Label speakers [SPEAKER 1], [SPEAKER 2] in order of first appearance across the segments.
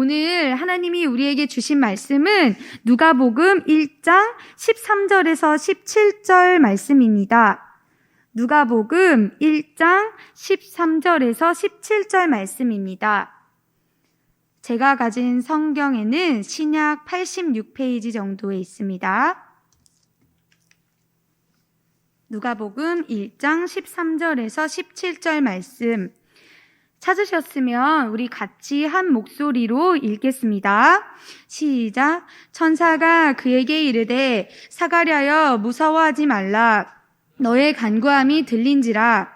[SPEAKER 1] 오늘 하나님이 우리에게 주신 말씀은 누가복음 1장 13절에서 17절 말씀입니다. 누가복음 1장 13절에서 17절 말씀입니다. 제가 가진 성경에는 신약 86페이지 정도에 있습니다. 누가복음 1장 13절에서 17절 말씀 찾으셨으면 우리 같이 한 목소리로 읽겠습니다. 시작. 천사가 그에게 이르되 사가랴여 무서워하지 말라. 너의 간구함이 들린지라.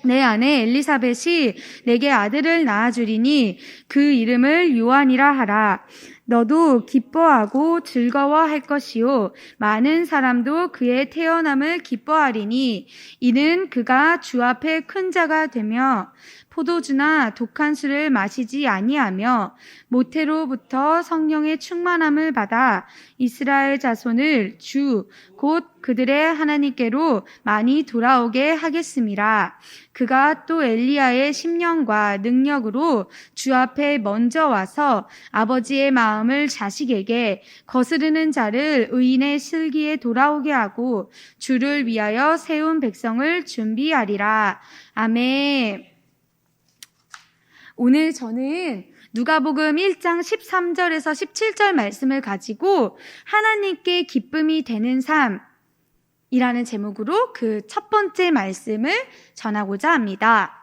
[SPEAKER 1] 내 아내 엘리사벳이 내게 아들을 낳아주리니 그 이름을 요한이라 하라. 너도 기뻐하고 즐거워할 것이요 많은 사람도 그의 태어남을 기뻐하리니 이는 그가 주 앞에 큰 자가 되며 포도주나 독한 술을 마시지 아니하며 모태로부터 성령의 충만함을 받아 이스라엘 자손을 주 곧 그들의 하나님께로 많이 돌아오게 하겠음이라. 그가 또 엘리야의 심령과 능력으로 주 앞에 먼저 와서 아버지의 마음을 자식에게 거스르는 자를 의인의 슬기에 돌아오게 하고 주를 위하여 세운 백성을 준비하리라. 아멘. 오늘 저는 누가복음 1장 13절에서 17절 말씀을 가지고 하나님께 기쁨이 되는 삶이라는 제목으로 그 첫 번째 말씀을 전하고자 합니다.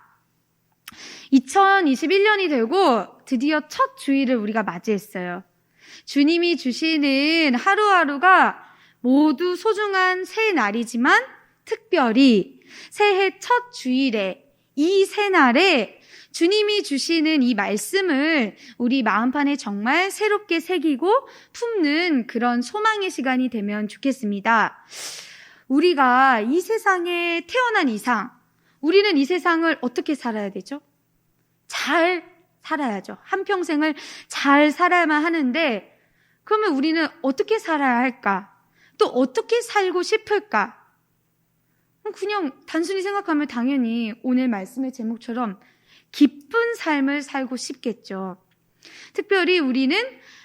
[SPEAKER 1] 2021년이 되고 드디어 첫 주일을 우리가 맞이했어요. 주님이 주시는 하루하루가 모두 소중한 새 날이지만 특별히 새해 첫 주일에 이 새 날에 주님이 주시는 이 말씀을 우리 마음판에 정말 새롭게 새기고 품는 그런 소망의 시간이 되면 좋겠습니다. 우리가 이 세상에 태어난 이상, 우리는 이 세상을 어떻게 살아야 되죠? 잘 살아야죠. 한평생을 잘 살아야만 하는데, 그러면 우리는 어떻게 살아야 할까? 또 어떻게 살고 싶을까? 그냥 단순히 생각하면 당연히 오늘 말씀의 제목처럼 기쁜 삶을 살고 싶겠죠. 특별히 우리는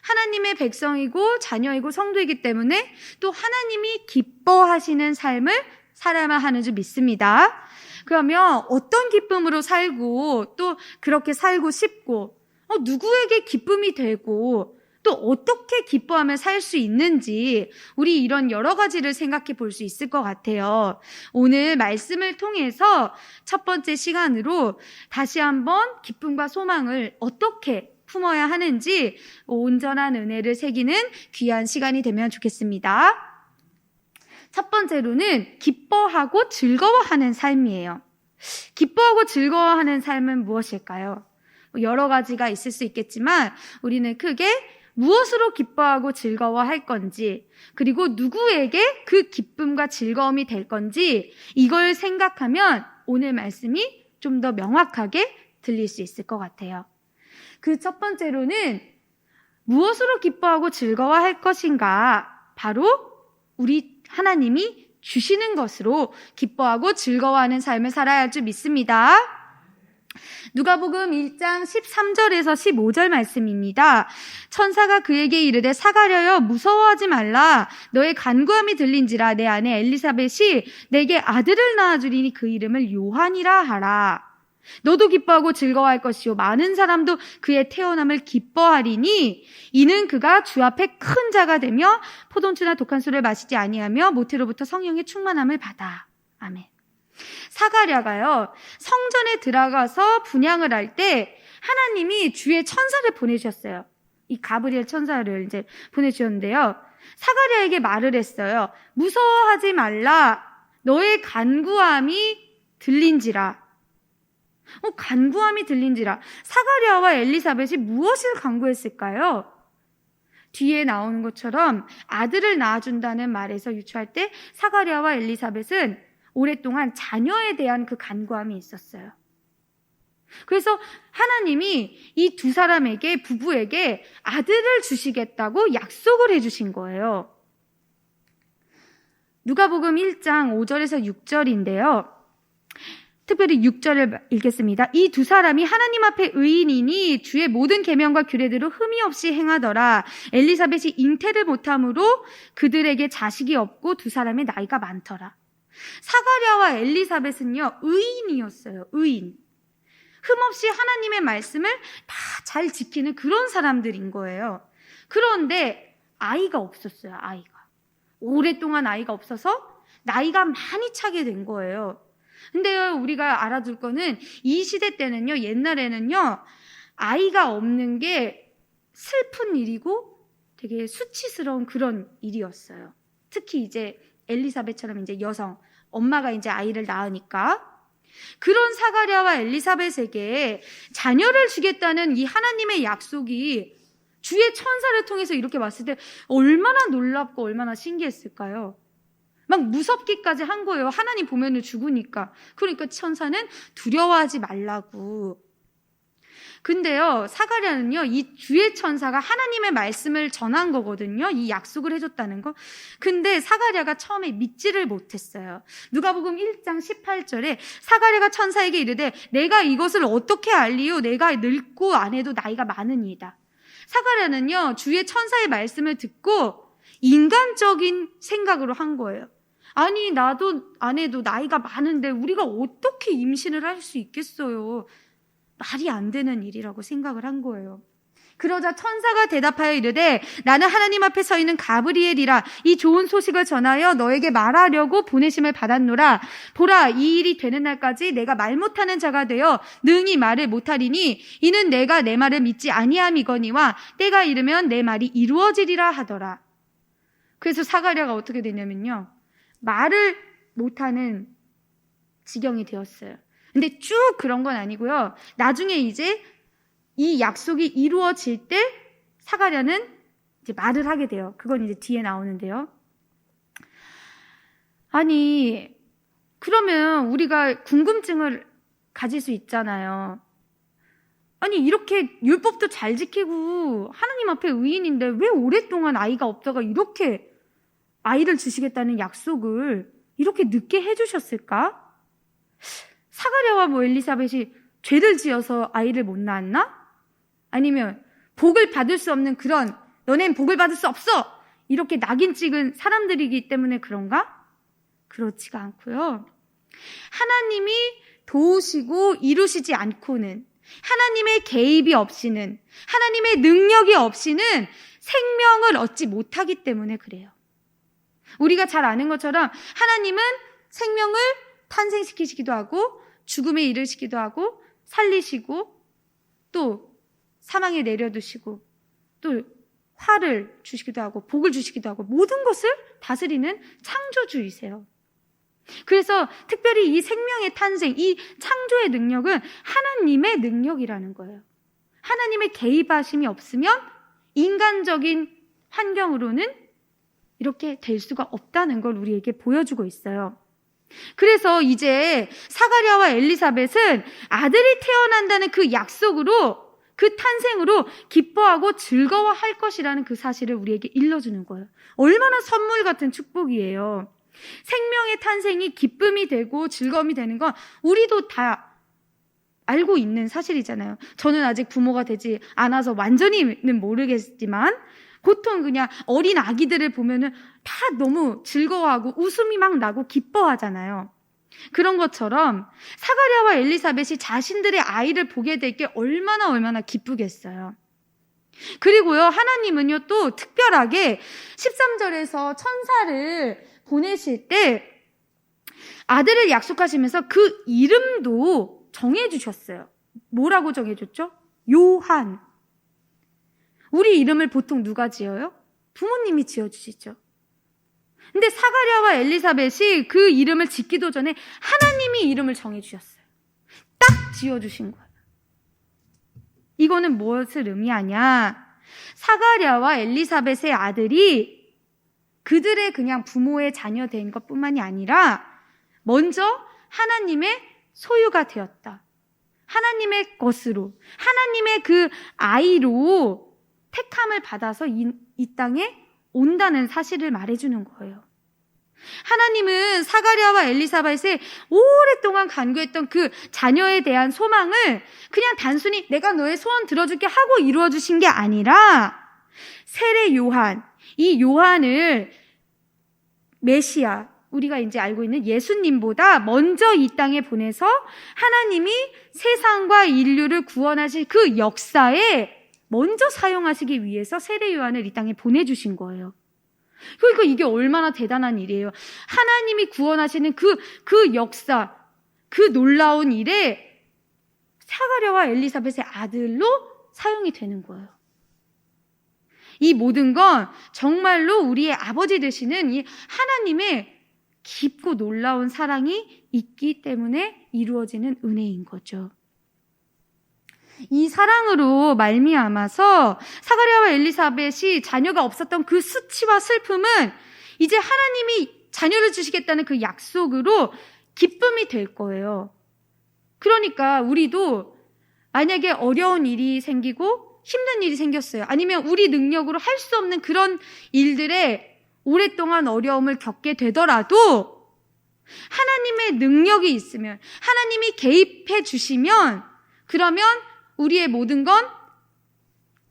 [SPEAKER 1] 하나님의 백성이고 자녀이고 성도이기 때문에 또 하나님이 기뻐하시는 삶을 살아야만 하는 줄 믿습니다. 그러면 어떤 기쁨으로 살고 또 그렇게 살고 싶고 누구에게 기쁨이 되고 또 어떻게 기뻐하며 살 수 있는지 우리 이런 여러 가지를 생각해 볼 수 있을 것 같아요. 오늘 말씀을 통해서 첫 번째 시간으로 다시 한번 기쁨과 소망을 어떻게 품어야 하는지 온전한 은혜를 새기는 귀한 시간이 되면 좋겠습니다. 첫 번째로는 기뻐하고 즐거워하는 삶이에요. 기뻐하고 즐거워하는 삶은 무엇일까요? 여러 가지가 있을 수 있겠지만 우리는 크게 무엇으로 기뻐하고 즐거워할 건지, 그리고 누구에게 그 기쁨과 즐거움이 될 건지 이걸 생각하면 오늘 말씀이 좀 더 명확하게 들릴 수 있을 것 같아요. 그 첫 번째로는 무엇으로 기뻐하고 즐거워할 것인가? 바로 우리 하나님이 주시는 것으로 기뻐하고 즐거워하는 삶을 살아야 할 줄 믿습니다. 누가복음 1장 13절에서 15절 말씀입니다. 천사가 그에게 이르되 사가랴여 무서워하지 말라. 너의 간구함이 들린지라. 내 아내 엘리사벳이 내게 아들을 낳아주리니 그 이름을 요한이라 하라. 너도 기뻐하고 즐거워할 것이요 많은 사람도 그의 태어남을 기뻐하리니 이는 그가 주 앞에 큰 자가 되며 포도주나 독한 술을 마시지 아니하며 모태로부터 성령의 충만함을 받아. 아멘. 사가랴가요, 성전에 들어가서 분향을 할 때 하나님이 주의 천사를 보내주셨어요. 이 가브리엘 천사를 이제 보내주셨는데요. 사가랴에게 말을 했어요. 무서워하지 말라. 너의 간구함이 들린지라. 간구함이 들린지라. 사가랴와 엘리사벳이 무엇을 간구했을까요? 뒤에 나오는 것처럼 아들을 낳아준다는 말에서 유추할 때 사가랴와 엘리사벳은 오랫동안 자녀에 대한 그 간구함이 있었어요. 그래서 하나님이 이 두 사람에게, 부부에게 아들을 주시겠다고 약속을 해주신 거예요. 누가복음 1장 5절에서 6절인데요. 특별히 6절을 읽겠습니다. 이 두 사람이 하나님 앞에 의인이니 주의 모든 계명과 규례대로 흠이 없이 행하더라. 엘리사벳이 잉태를 못함으로 그들에게 자식이 없고 두 사람의 나이가 많더라. 사가랴와 엘리사벳은요, 의인이었어요. 의인. 흠없이 하나님의 말씀을 다 잘 지키는 그런 사람들인 거예요. 그런데 아이가 없었어요. 아이가. 오랫동안 아이가 없어서 나이가 많이 차게 된 거예요. 근데요, 우리가 알아둘 거는 이 시대 때는요, 옛날에는요, 아이가 없는 게 슬픈 일이고 되게 수치스러운 그런 일이었어요. 특히 이제 엘리사벳처럼 이제 여성, 엄마가 이제 아이를 낳으니까. 그런 사가랴와 엘리사벳에게 자녀를 주겠다는 이 하나님의 약속이 주의 천사를 통해서 이렇게 왔을 때 얼마나 놀랍고 얼마나 신기했을까요? 막 무섭기까지 한 거예요. 하나님 보면은 죽으니까. 그러니까 천사는 두려워하지 말라고. 근데요, 사가랴는요, 이 주의 천사가 하나님의 말씀을 전한 거거든요. 이 약속을 해줬다는 거. 근데 사가랴가 처음에 믿지를 못했어요. 누가복음 1장 18절에 사가랴가 천사에게 이르되 내가 이것을 어떻게 알리요? 내가 늙고 아내도 나이가 많으니이다. 사가랴는요, 주의 천사의 말씀을 듣고 인간적인 생각으로 한 거예요. 아니, 나도 아내도 나이가 많은데 우리가 어떻게 임신을 할 수 있겠어요? 말이 안 되는 일이라고 생각을 한 거예요. 그러자 천사가 대답하여 이르되 나는 하나님 앞에 서 있는 가브리엘이라. 이 좋은 소식을 전하여 너에게 말하려고 보내심을 받았노라. 보라, 이 일이 되는 날까지 내가 말 못하는 자가 되어 능히 말을 못하리니 이는 내가 내 말을 믿지 아니함이거니와 때가 이르면 내 말이 이루어지리라 하더라. 그래서 사가랴가 어떻게 되냐면요, 말을 못하는 지경이 되었어요. 근데 쭉 그런 건 아니고요. 나중에 이제 이 약속이 이루어질 때 사가랴는 이제 말을 하게 돼요. 그건 이제 뒤에 나오는데요. 아니, 그러면 우리가 궁금증을 가질 수 있잖아요. 아니, 이렇게 율법도 잘 지키고 하나님 앞에 의인인데 왜 오랫동안 아이가 없다가 이렇게 아이를 주시겠다는 약속을 이렇게 늦게 해주셨을까? 사가랴와 엘리사벳이 죄를 지어서 아이를 못 낳았나? 아니면 복을 받을 수 없는 그런, 너넨 복을 받을 수 없어! 이렇게 낙인 찍은 사람들이기 때문에 그런가? 그렇지가 않고요. 하나님이 도우시고 이루시지 않고는, 하나님의 개입이 없이는, 하나님의 능력이 없이는 생명을 얻지 못하기 때문에 그래요. 우리가 잘 아는 것처럼 하나님은 생명을 탄생시키시기도 하고 죽음에 이르시기도 하고 살리시고 또 사망에 내려두시고 또 화를 주시기도 하고 복을 주시기도 하고 모든 것을 다스리는 창조주이세요. 그래서 특별히 이 생명의 탄생, 이 창조의 능력은 하나님의 능력이라는 거예요. 하나님의 개입하심이 없으면 인간적인 환경으로는 이렇게 될 수가 없다는 걸 우리에게 보여주고 있어요. 그래서 이제 사가랴와 엘리사벳은 아들이 태어난다는 그 약속으로, 그 탄생으로 기뻐하고 즐거워할 것이라는 그 사실을 우리에게 일러주는 거예요. 얼마나 선물 같은 축복이에요. 생명의 탄생이 기쁨이 되고 즐거움이 되는 건 우리도 다 알고 있는 사실이잖아요. 저는 아직 부모가 되지 않아서 완전히는 모르겠지만 보통 그냥 어린 아기들을 보면은 다 너무 즐거워하고 웃음이 막 나고 기뻐하잖아요. 그런 것처럼 사가랴와 엘리사벳이 자신들의 아이를 보게 될 게 얼마나 기쁘겠어요. 그리고요, 하나님은요 또 특별하게 13절에서 천사를 보내실 때 아들을 약속하시면서 그 이름도 정해주셨어요. 뭐라고 정해줬죠? 요한. 우리 이름을 보통 누가 지어요? 부모님이 지어주시죠. 근데 사가랴와 엘리사벳이 그 이름을 짓기도 전에 하나님이 이름을 정해주셨어요. 딱 지어주신 거예요. 이거는 무엇을 의미하냐? 사가랴와 엘리사벳의 아들이 그들의 그냥 부모의 자녀 된 것뿐만이 아니라 먼저 하나님의 소유가 되었다. 하나님의 것으로, 하나님의 그 아이로 택함을 받아서 이 땅에 온다는 사실을 말해주는 거예요. 하나님은 사가랴와 엘리사벳의 오랫동안 간구했던 그 자녀에 대한 소망을 그냥 단순히 내가 너의 소원 들어줄게 하고 이루어 주신 게 아니라 세례 요한, 이 요한을 메시아, 우리가 이제 알고 있는 예수님보다 먼저 이 땅에 보내서 하나님이 세상과 인류를 구원하실 그 역사에 먼저 사용하시기 위해서 세례 요한을 이 땅에 보내주신 거예요. 그러니까 이게 얼마나 대단한 일이에요. 하나님이 구원하시는 그 역사, 그 놀라운 일에 사가랴와 엘리사벳의 아들로 사용이 되는 거예요. 이 모든 건 정말로 우리의 아버지 되시는 이 하나님의 깊고 놀라운 사랑이 있기 때문에 이루어지는 은혜인 거죠. 이 사랑으로 말미암아서 사가랴와 엘리사벳이 자녀가 없었던 그 수치와 슬픔은 이제 하나님이 자녀를 주시겠다는 그 약속으로 기쁨이 될 거예요. 그러니까 우리도 만약에 어려운 일이 생기고 힘든 일이 생겼어요. 아니면 우리 능력으로 할 수 없는 그런 일들에 오랫동안 어려움을 겪게 되더라도 하나님의 능력이 있으면, 하나님이 개입해 주시면, 그러면 우리의 모든 건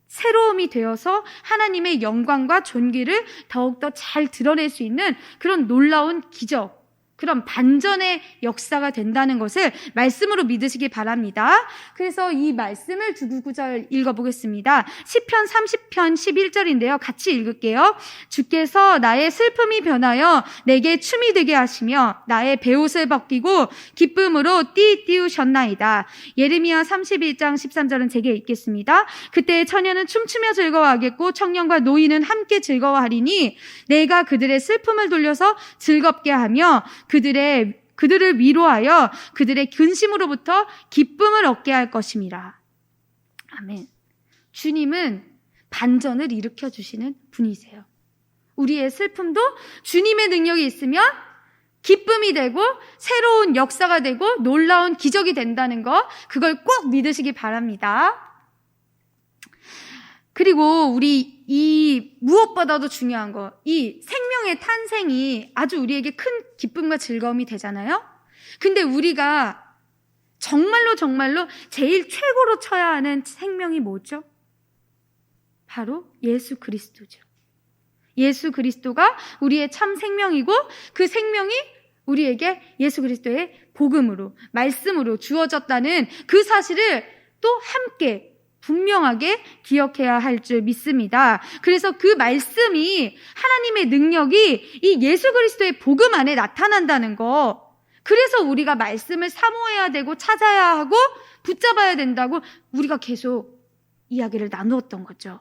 [SPEAKER 1] 새로움이 되어서 하나님의 영광과 존귀를 더욱더 잘 드러낼 수 있는 그런 놀라운 기적, 그런 반전의 역사가 된다는 것을 말씀으로 믿으시기 바랍니다. 그래서 이 말씀을 두 구절 읽어보겠습니다. 시편 30편 11절인데요. 같이 읽을게요. 주께서 나의 슬픔이 변하여 내게 춤이 되게 하시며 나의 베옷을 벗기고 기쁨으로 띠띠우셨나이다. 예레미야 31장 13절은 제게 읽겠습니다. 그때 처녀는 춤추며 즐거워하겠고 청년과 노인은 함께 즐거워하리니 내가 그들의 슬픔을 돌려서 즐겁게 하며 그들을 위로하여 그들의 근심으로부터 기쁨을 얻게 할 것임이라. 아멘. 주님은 반전을 일으켜 주시는 분이세요. 우리의 슬픔도 주님의 능력이 있으면 기쁨이 되고 새로운 역사가 되고 놀라운 기적이 된다는 거, 그걸 꼭 믿으시기 바랍니다. 그리고 우리 이 무엇보다도 중요한 거, 이 생명의 탄생이 아주 우리에게 큰 기쁨과 즐거움이 되잖아요. 근데 우리가 정말로 제일 최고로 쳐야 하는 생명이 뭐죠? 바로 예수 그리스도죠. 예수 그리스도가 우리의 참 생명이고 그 생명이 우리에게 예수 그리스도의 복음으로, 말씀으로 주어졌다는 그 사실을 또 함께 분명하게 기억해야 할 줄 믿습니다. 그래서 그 말씀이, 하나님의 능력이 이 예수 그리스도의 복음 안에 나타난다는 거, 그래서 우리가 말씀을 사모해야 되고 찾아야 하고 붙잡아야 된다고 우리가 계속 이야기를 나누었던 거죠.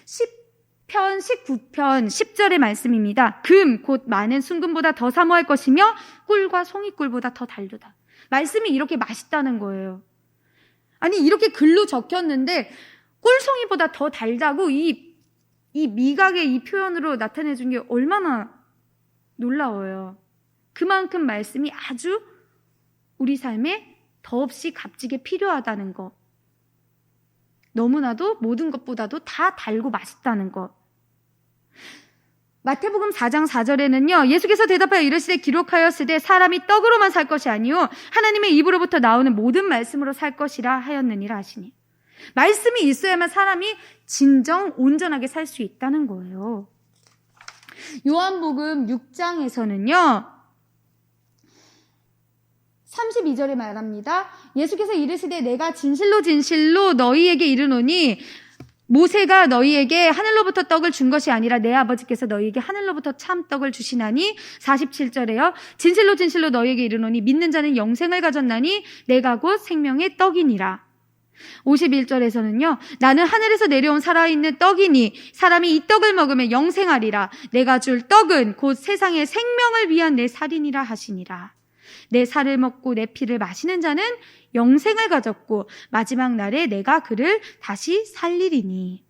[SPEAKER 1] 시편 19편 10절의 말씀입니다. 금 곧 많은 순금보다 더 사모할 것이며 꿀과 송이꿀보다 더 달도다. 말씀이 이렇게 맛있다는 거예요. 아니, 이렇게 글로 적혔는데 꿀송이보다 더 달다고 이 미각의 이 표현으로 나타내 준 게 얼마나 놀라워요. 그만큼 말씀이 아주 우리 삶에 더없이 값지게 필요하다는 거, 너무나도 모든 것보다도 다 달고 맛있다는 거. 마태복음 4장 4절에는요, 예수께서 대답하여 이르시되 기록하였으되 사람이 떡으로만 살 것이 아니요 하나님의 입으로부터 나오는 모든 말씀으로 살 것이라 하였느니라 하시니, 말씀이 있어야만 사람이 진정 온전하게 살 수 있다는 거예요. 요한복음 6장에서는요 32절에 말합니다. 예수께서 이르시되 내가 진실로 진실로 너희에게 이르노니 모세가 너희에게 하늘로부터 떡을 준 것이 아니라 내 아버지께서 너희에게 하늘로부터 참 떡을 주시나니. 47절에요. 진실로 진실로 너희에게 이르노니 믿는 자는 영생을 가졌나니 내가 곧 생명의 떡이니라. 51절에서는요. 나는 하늘에서 내려온 살아있는 떡이니 사람이 이 떡을 먹으면 영생하리라. 내가 줄 떡은 곧 세상의 생명을 위한 내 살이니라 하시니라. 내 살을 먹고 내 피를 마시는 자는 영생을 가졌고 마지막 날에 내가 그를 다시 살리리니.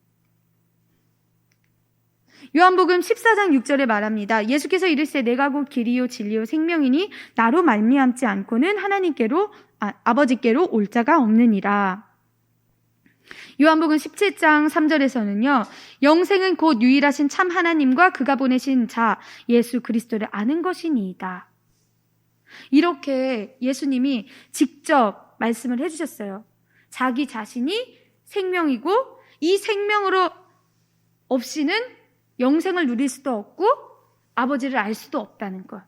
[SPEAKER 1] 요한복음 14장 6절에 말합니다. 예수께서 이르시되 내가 곧 길이요 진리요 생명이니 나로 말미암지 않고는 하나님께로 아버지께로 올 자가 없느니라. 요한복음 17장 3절에서는요, 영생은 곧 유일하신 참 하나님과 그가 보내신 자 예수 그리스도를 아는 것이니이다. 이렇게 예수님이 직접 말씀을 해주셨어요. 자기 자신이 생명이고 이 생명으로 없이는 영생을 누릴 수도 없고 아버지를 알 수도 없다는 것.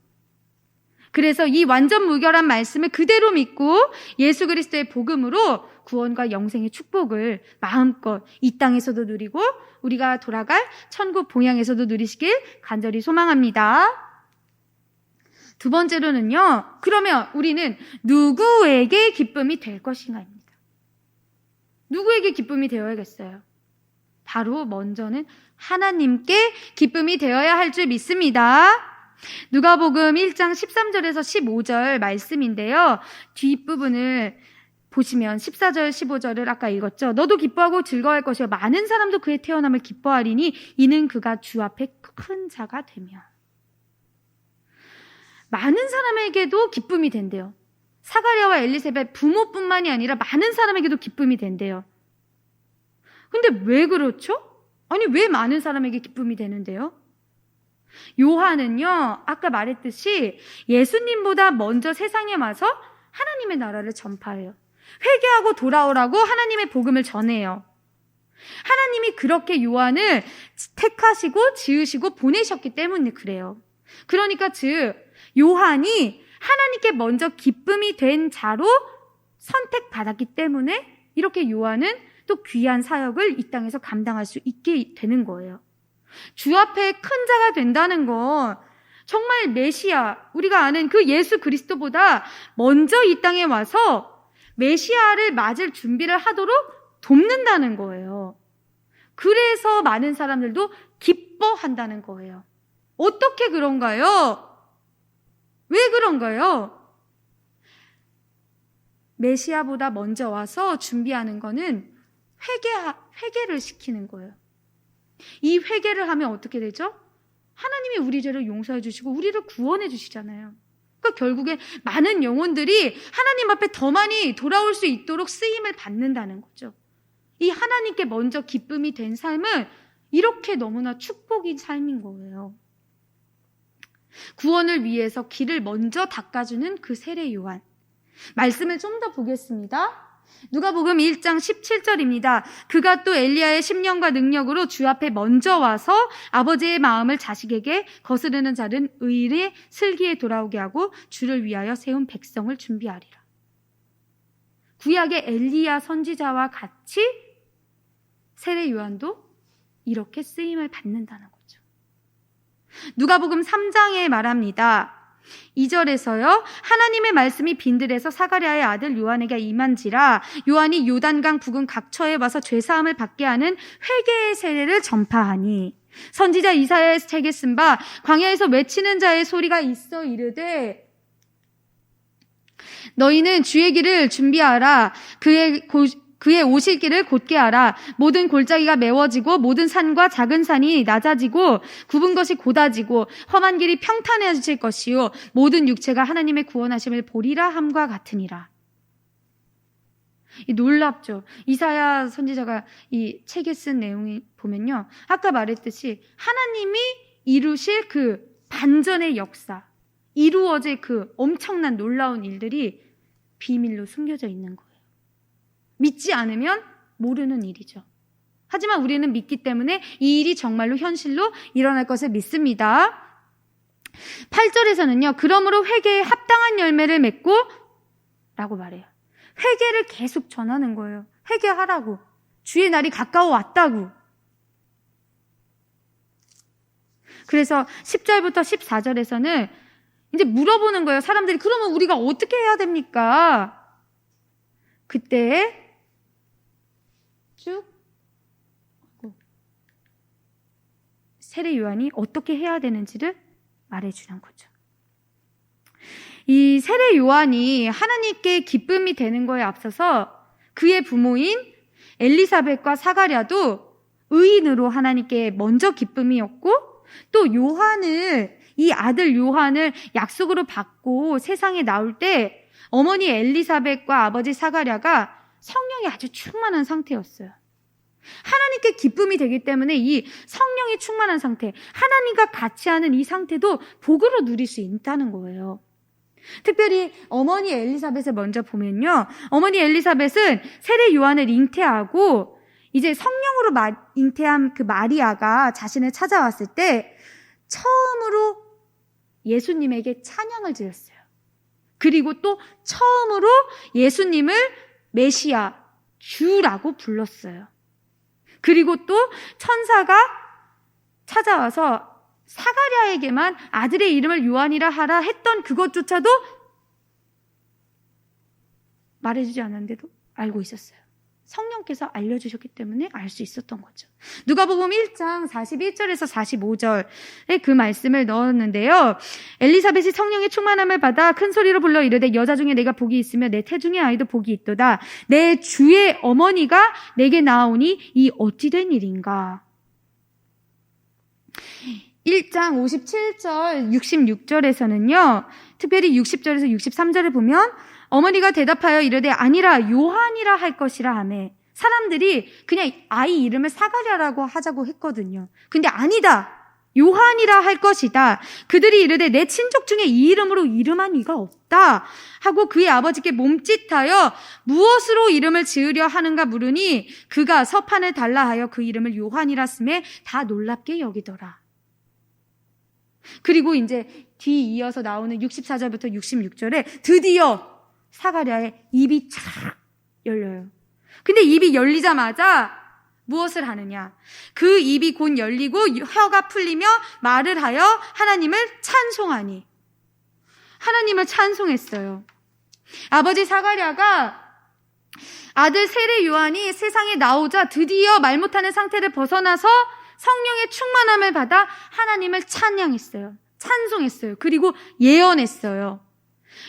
[SPEAKER 1] 그래서 이 완전 무결한 말씀을 그대로 믿고 예수 그리스도의 복음으로 구원과 영생의 축복을 마음껏 이 땅에서도 누리고 우리가 돌아갈 천국 봉양에서도 누리시길 간절히 소망합니다. 두 번째로는요, 그러면 우리는 누구에게 기쁨이 될 것인가입니다. 누구에게 기쁨이 되어야겠어요? 바로 먼저는 하나님께 기쁨이 되어야 할 줄 믿습니다. 누가복음 1장 13절에서 15절 말씀인데요. 뒷부분을 보시면 14절 15절을 아까 읽었죠. 너도 기뻐하고 즐거워할 것이요 많은 사람도 그의 태어남을 기뻐하리니 이는 그가 주 앞에 큰 자가 되며. 많은 사람에게도 기쁨이 된대요. 사가랴와 엘리사벳 부모뿐만이 아니라 많은 사람에게도 기쁨이 된대요. 근데 왜 그렇죠? 아니, 왜 많은 사람에게 기쁨이 되는데요? 요한은요, 아까 말했듯이 예수님보다 먼저 세상에 와서 하나님의 나라를 전파해요. 회개하고 돌아오라고 하나님의 복음을 전해요. 하나님이 그렇게 요한을 택하시고 지으시고 보내셨기 때문에 그래요. 그러니까 즉 요한이 하나님께 먼저 기쁨이 된 자로 선택받았기 때문에 이렇게 요한은 또 귀한 사역을 이 땅에서 감당할 수 있게 되는 거예요. 주 앞에 큰 자가 된다는 건 정말 메시아, 우리가 아는 그 예수 그리스도보다 먼저 이 땅에 와서 메시아를 맞을 준비를 하도록 돕는다는 거예요. 그래서 많은 사람들도 기뻐한다는 거예요. 어떻게 그런가요? 왜 그런가요? 메시아보다 먼저 와서 준비하는 거는 회개를 시키는 거예요. 이 회개를 하면 어떻게 되죠? 하나님이 우리 죄를 용서해 주시고 우리를 구원해 주시잖아요. 그러니까 결국에 많은 영혼들이 하나님 앞에 더 많이 돌아올 수 있도록 쓰임을 받는다는 거죠. 이 하나님께 먼저 기쁨이 된 삶은 이렇게 너무나 축복인 삶인 거예요. 구원을 위해서 길을 먼저 닦아주는 그 세례 요한. 말씀을 좀 더 보겠습니다. 누가복음 1장 17절입니다. 그가 또 엘리야의 심령과 능력으로 주 앞에 먼저 와서 아버지의 마음을 자식에게 거스르는 자는 의의 슬기에 돌아오게 하고 주를 위하여 세운 백성을 준비하리라. 구약의 엘리야 선지자와 같이 세례 요한도 이렇게 쓰임을 받는다는 거죠. 누가복음 3장에 말합니다. 2절에서요. 하나님의 말씀이 빈들에서 사가랴의 아들 요한에게 임한지라 요한이 요단강 부근 각처에 와서 죄사함을 받게 하는 회개의 세례를 전파하니 선지자 이사야의 책에 쓴 바 광야에서 외치는 자의 소리가 있어 이르되 너희는 주의 길을 준비하라. 그의 오실 길을 곧게 하라. 모든 골짜기가 메워지고 모든 산과 작은 산이 낮아지고 굽은 것이 곧아지고 험한 길이 평탄해질 것이요 모든 육체가 하나님의 구원하심을 보리라 함과 같으니라. 놀랍죠. 이사야 선지자가 이 책에 쓴 내용이 보면요. 아까 말했듯이 하나님이 이루실 그 반전의 역사, 이루어질 그 엄청난 놀라운 일들이 비밀로 숨겨져 있는 거예요. 믿지 않으면 모르는 일이죠. 하지만 우리는 믿기 때문에 이 일이 정말로 현실로 일어날 것을 믿습니다. 8절에서는요. 그러므로 회개에 합당한 열매를 맺고 라고 말해요. 회개를 계속 전하는 거예요. 회개하라고. 주의 날이 가까워 왔다고. 그래서 10절부터 14절에서는 이제 물어보는 거예요. 사람들이 그러면 우리가 어떻게 해야 됩니까? 그때 쭉 세례 요한이 어떻게 해야 되는지를 말해주는 거죠. 이 세례 요한이 하나님께 기쁨이 되는 거에 앞서서 그의 부모인 엘리사벳과 사가랴도 의인으로 하나님께 먼저 기쁨이었고 또 요한을 이 아들 요한을 약속으로 받고 세상에 나올 때 어머니 엘리사벳과 아버지 사가랴가 성령이 아주 충만한 상태였어요. 하나님께 기쁨이 되기 때문에 이 성령이 충만한 상태, 하나님과 같이 하는 이 상태도 복으로 누릴 수 있다는 거예요. 특별히 어머니 엘리사벳을 먼저 보면요. 어머니 엘리사벳은 세례 요한을 잉태하고 이제 성령으로 잉태한 그 마리아가 자신을 찾아왔을 때 처음으로 예수님에게 찬양을 드렸어요. 그리고 또 처음으로 예수님을 메시아, 주라고 불렀어요. 그리고 또 천사가 찾아와서 사가랴에게만 아들의 이름을 요한이라 하라 했던 그것조차도 말해주지 않았는데도 알고 있었어요. 성령께서 알려주셨기 때문에 알 수 있었던 거죠. 누가복음 1장 41절에서 45절에 그 말씀을 넣었는데요. 엘리사벳이 성령의 충만함을 받아 큰 소리로 불러 이르되 여자 중에 내가 복이 있으며 내 태중의 아이도 복이 있도다. 내 주의 어머니가 내게 나오니 이 어찌 된 일인가. 1장 57절 66절에서는요. 특별히 60절에서 63절을 보면 어머니가 대답하여 이르되 아니라 요한이라 할 것이라 하매 사람들이 그냥 아이 이름을 사가랴라고 하자고 했거든요. 근데 아니다. 요한이라 할 것이다. 그들이 이르되 내 친족 중에 이 이름으로 이름한 이가 없다 하고 그의 아버지께 몸짓하여 무엇으로 이름을 지으려 하는가 물으니 그가 서판을 달라 하여 그 이름을 요한이라 쓰매 다 놀랍게 여기더라. 그리고 이제 뒤이어서 나오는 64절부터 66절에 드디어 사가랴의 입이 촥 열려요. 근데 입이 열리자마자 무엇을 하느냐? 그 입이 곧 열리고 혀가 풀리며 말을 하여 하나님을 찬송하니. 하나님을 찬송했어요. 아버지 사가랴가 아들 세례 요한이 세상에 나오자 드디어 말 못하는 상태를 벗어나서 성령의 충만함을 받아 하나님을 찬양했어요. 찬송했어요. 그리고 예언했어요.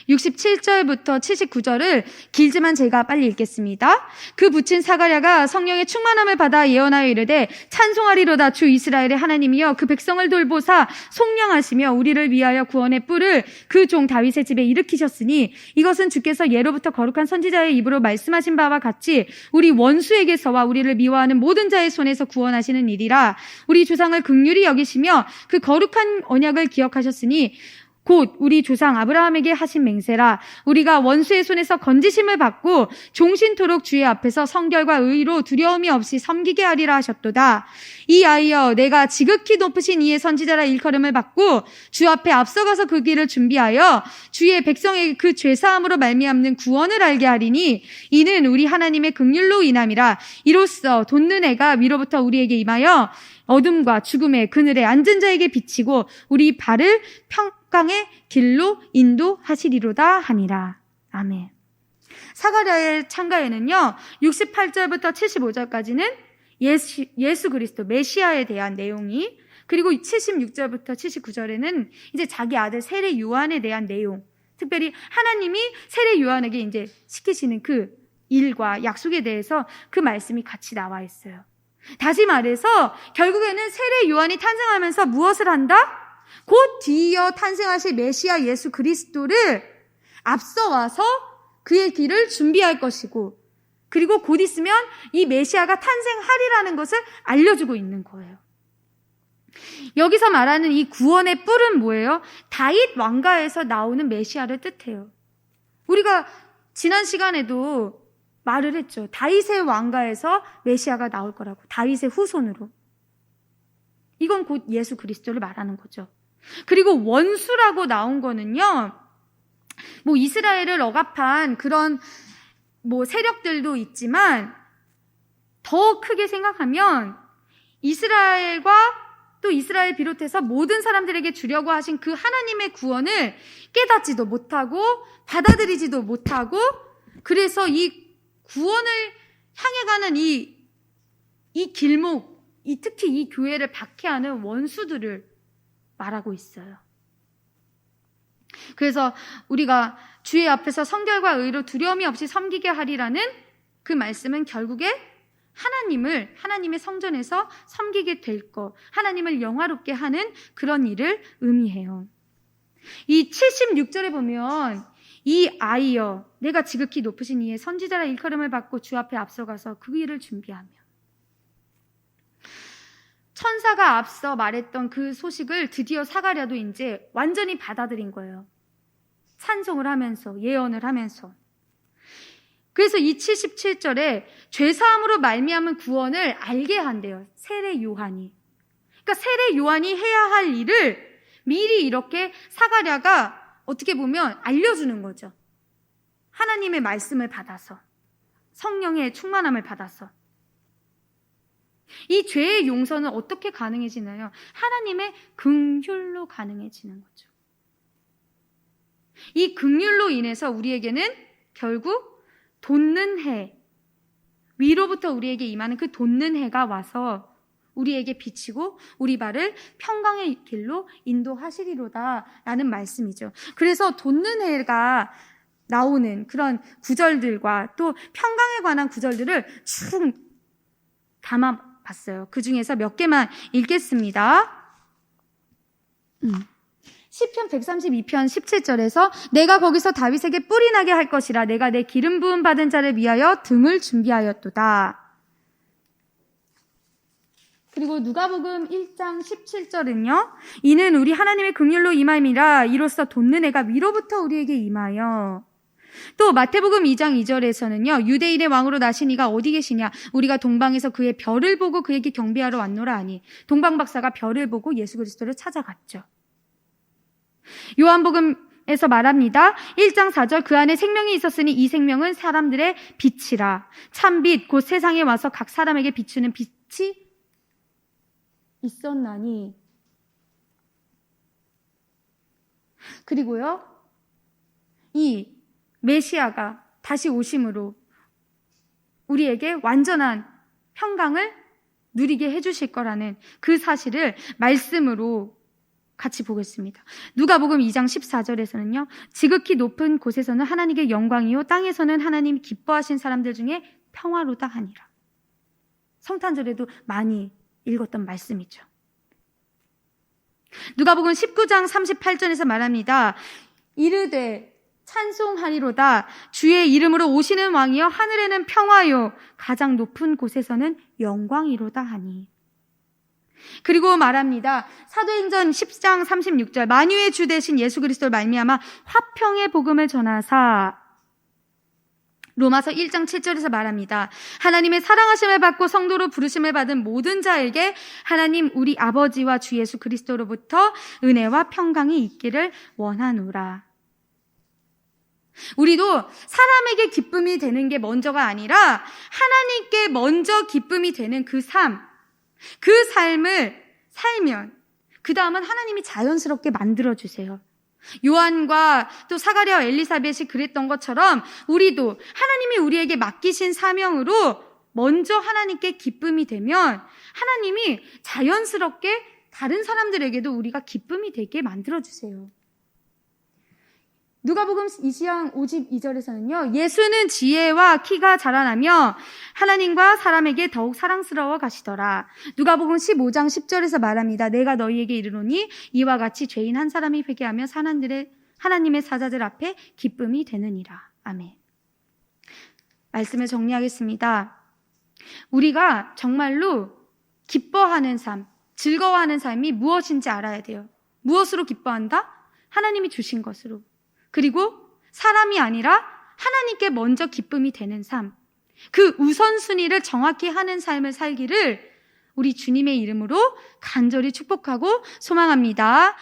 [SPEAKER 1] 67절부터 79절을 길지만 제가 빨리 읽겠습니다. 그 붙인 사가랴가 성령의 충만함을 받아 예언하여 이르되 찬송하리로다 주 이스라엘의 하나님이여 그 백성을 돌보사 속량하시며 우리를 위하여 구원의 뿔을 그 종 다윗의 집에 일으키셨으니 이것은 주께서 예로부터 거룩한 선지자의 입으로 말씀하신 바와 같이 우리 원수에게서와 우리를 미워하는 모든 자의 손에서 구원하시는 일이라. 우리 조상을 긍휼히 여기시며 그 거룩한 언약을 기억하셨으니 곧 우리 조상 아브라함에게 하신 맹세라. 우리가 원수의 손에서 건지심을 받고 종신토록 주의 앞에서 성결과 의로 두려움이 없이 섬기게 하리라 하셨도다. 이 아이여 내가 지극히 높으신 이의 선지자라 일컬음을 받고 주 앞에 앞서가서 그 길을 준비하여 주의 백성에게 그 죄사함으로 말미암는 구원을 알게 하리니 이는 우리 하나님의 긍휼로 인함이라. 이로써 돋는 해가 위로부터 우리에게 임하여 어둠과 죽음의 그늘에 앉은 자에게 비치고 우리 발을 평강의 길로 인도하시리로다 하니라. 아멘. 사가랴의 창가에는요 68절부터 75절까지는 예수 그리스도 메시아에 대한 내용이, 그리고 76절부터 79절에는 이제 자기 아들 세례 요한에 대한 내용, 특별히 하나님이 세례 요한에게 이제 시키시는 그 일과 약속에 대해서 그 말씀이 같이 나와 있어요. 다시 말해서 결국에는 세례 요한이 탄생하면서 무엇을 한다? 곧 뒤이어 탄생하실 메시아 예수 그리스도를 앞서 와서 그의 길을 준비할 것이고, 그리고 곧 있으면 이 메시아가 탄생하리라는 것을 알려주고 있는 거예요. 여기서 말하는 이 구원의 뿔은 뭐예요? 다윗 왕가에서 나오는 메시아를 뜻해요. 우리가 지난 시간에도 말을 했죠. 다윗의 왕가에서 메시아가 나올 거라고. 다윗의 후손으로. 이건 곧 예수 그리스도를 말하는 거죠. 그리고 원수라고 나온 거는요, 뭐 이스라엘을 억압한 그런 뭐 세력들도 있지만 더 크게 생각하면 이스라엘과 또 이스라엘 비롯해서 모든 사람들에게 주려고 하신 그 하나님의 구원을 깨닫지도 못하고 받아들이지도 못하고, 그래서 이 구원을 향해 가는 이 길목, 특히 이 교회를 박해하는 원수들을 말하고 있어요. 그래서 우리가 주의 앞에서 성결과 의로 두려움이 없이 섬기게 하리라는 그 말씀은 결국에 하나님의 성전에서 섬기게 될 것, 하나님을 영화롭게 하는 그런 일을 의미해요. 이 76절에 보면 이 아이여, 내가 지극히 높으신 이의 선지자라 일컬음을 받고 주 앞에 앞서가서 그 일을 준비하며. 천사가 앞서 말했던 그 소식을 드디어 사가랴도 이제 완전히 받아들인 거예요. 찬송을 하면서, 예언을 하면서. 그래서 이 77절에 죄사함으로 말미암은 구원을 알게 한대요. 세례 요한이. 그러니까 세례 요한이 해야 할 일을 미리 이렇게 사가랴가 어떻게 보면 알려주는 거죠. 하나님의 말씀을 받아서, 성령의 충만함을 받아서. 이 죄의 용서는 어떻게 가능해지나요? 하나님의 긍휼로 가능해지는 거죠. 이 긍휼로 인해서 우리에게는 결국 돋는 해, 위로부터 우리에게 임하는 그 돋는 해가 와서 우리에게 비치고 우리 발을 평강의 길로 인도하시리로다 라는 말씀이죠. 그래서 돋는 해가 나오는 그런 구절들과 또 평강에 관한 구절들을 쭉 담아봤어요. 그 중에서 몇 개만 읽겠습니다. 시편 132편 17절에서 내가 거기서 다윗에게 뿔이 나게 할 것이라 내가 내 기름 부음 받은 자를 위하여 등을 준비하였도다. 그리고 누가복음 1장 17절은요. 이는 우리 하나님의 긍휼로 임함이라 이로써 돋는 해가 위로부터 우리에게 임하여. 또 마태복음 2장 2절에서는요. 유대인의 왕으로 나신 이가 어디 계시냐. 우리가 동방에서 그의 별을 보고 그에게 경배하러 왔노라 하니. 동방 박사가 별을 보고 예수 그리스도를 찾아갔죠. 요한복음에서 말합니다. 1장 4절 그 안에 생명이 있었으니 이 생명은 사람들의 빛이라. 참빛 곧 세상에 와서 각 사람에게 비추는 빛이 있었나니. 그리고요. 이 메시아가 다시 오심으로 우리에게 완전한 평강을 누리게 해주실 거라는 그 사실을 말씀으로 같이 보겠습니다. 누가복음 2장 14절에서는요. 지극히 높은 곳에서는 하나님의 영광이요 땅에서는 하나님 기뻐하신 사람들 중에 평화로다 하니라. 성탄절에도 많이 읽었던 말씀이죠. 누가복음 19장 38절에서 말합니다. 이르되 찬송하리로다 주의 이름으로 오시는 왕이여 하늘에는 평화요 가장 높은 곳에서는 영광이로다 하니. 그리고 말합니다. 사도행전 10장 36절 만유의 주 되신 예수 그리스도를 말미암아 화평의 복음을 전하사. 로마서 1장 7절에서 말합니다. 하나님의 사랑하심을 받고 성도로 부르심을 받은 모든 자에게 하나님 우리 아버지와 주 예수 그리스도로부터 은혜와 평강이 있기를 원하노라. 우리도 사람에게 기쁨이 되는 게 먼저가 아니라 하나님께 먼저 기쁨이 되는 그 삶을 살면 그 다음은 하나님이 자연스럽게 만들어주세요. 요한과 또 사가랴와 엘리사벳이 그랬던 것처럼 우리도 하나님이 우리에게 맡기신 사명으로 먼저 하나님께 기쁨이 되면 하나님이 자연스럽게 다른 사람들에게도 우리가 기쁨이 되게 만들어주세요. 누가복음 2장 52절에서는요. 예수는 지혜와 키가 자라나며 하나님과 사람에게 더욱 사랑스러워 가시더라. 누가복음 15장 10절에서 말합니다. 내가 너희에게 이르노니 이와 같이 죄인 한 사람이 회개하며 하나님의 사자들 앞에 기쁨이 되느니라. 아멘. 말씀을 정리하겠습니다. 우리가 정말로 기뻐하는 삶, 즐거워하는 삶이 무엇인지 알아야 돼요. 무엇으로 기뻐한다? 하나님이 주신 것으로. 그리고 사람이 아니라 하나님께 먼저 기쁨이 되는 삶, 그 우선순위를 정확히 하는 삶을 살기를 우리 주님의 이름으로 간절히 축복하고 소망합니다.